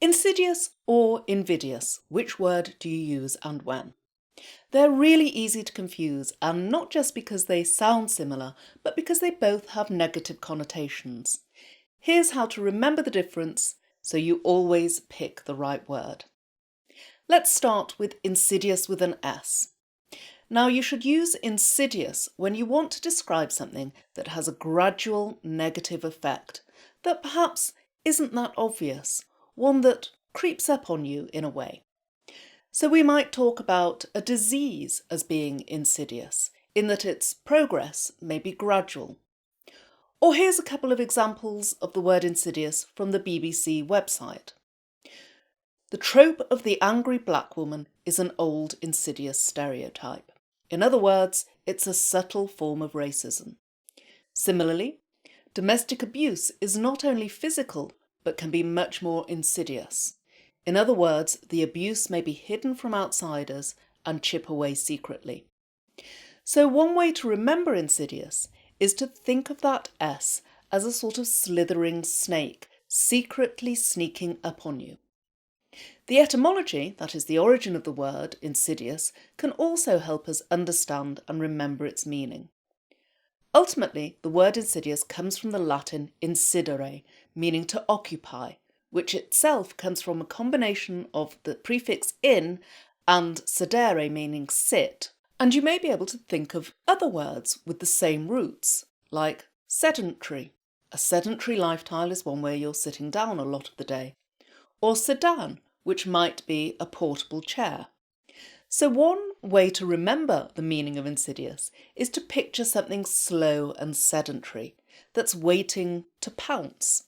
Insidious or invidious? Which word do you use and when? They're really easy to confuse, and not just because they sound similar, but because they both have negative connotations. Here's how to remember the difference so you always pick the right word. Let's start with insidious with an S. Now, you should use insidious when you want to describe something that has a gradual negative effect that perhaps isn't that obvious, one that creeps up on you in a way. So we might talk about a disease as being insidious, in that its progress may be gradual. Or here's a couple of examples of the word insidious from the BBC website. The trope of the angry black woman is an old insidious stereotype. In other words, it's a subtle form of racism. Similarly, domestic abuse is not only physical, but can be much more insidious. In other words, the abuse may be hidden from outsiders and chip away secretly. So one way to remember insidious is to think of that S as a sort of slithering snake, secretly sneaking up on you. The etymology, that is the origin of the word insidious, can also help us understand and remember its meaning. Ultimately, the word insidious comes from the Latin incidere, meaning to occupy, which itself comes from a combination of the prefix in and sedere, meaning sit. And you may be able to think of other words with the same roots, like sedentary. A sedentary lifestyle is one where you're sitting down a lot of the day. Or sedan, which might be a portable chair. So one way to remember the meaning of insidious is to picture something slow and sedentary that's waiting to pounce.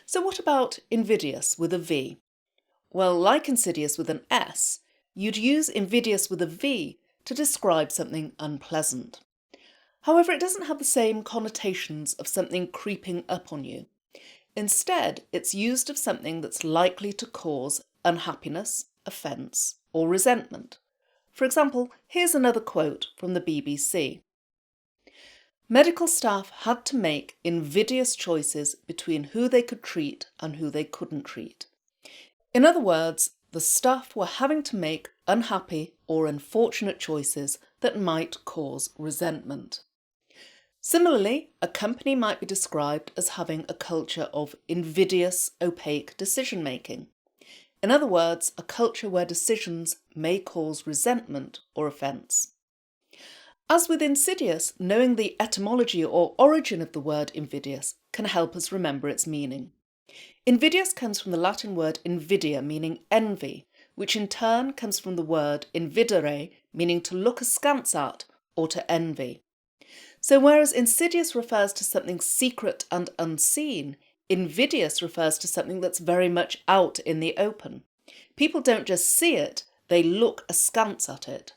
So what about invidious with a V? Well, like insidious with an S, you'd use invidious with a V to describe something unpleasant. However, it doesn't have the same connotations of something creeping up on you. Instead, it's used of something that's likely to cause unhappiness, offence, or resentment. For example, here's another quote from the BBC. Medical staff had to make invidious choices between who they could treat and who they couldn't treat. In other words, the staff were having to make unhappy or unfortunate choices that might cause resentment. Similarly, a company might be described as having a culture of invidious, opaque decision-making. In other words, a culture where decisions may cause resentment or offence. As with insidious, knowing the etymology or origin of the word invidious can help us remember its meaning. Invidious comes from the Latin word invidia, meaning envy, which in turn comes from the word invidere, meaning to look askance at or to envy. So whereas insidious refers to something secret and unseen, invidious refers to something that's very much out in the open. People don't just see it, they look askance at it.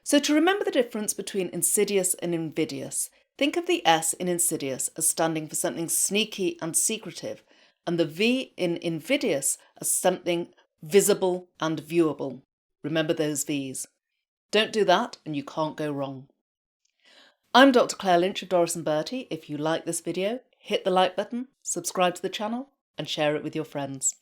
So to remember the difference between insidious and invidious, think of the S in insidious as standing for something sneaky and secretive, and the V in invidious as something visible and viewable. Remember those V's. Don't do that and you can't go wrong. I'm Dr. Claire Lynch of Doris & Bertie. If you like this video, hit the like button, subscribe to the channel and share it with your friends.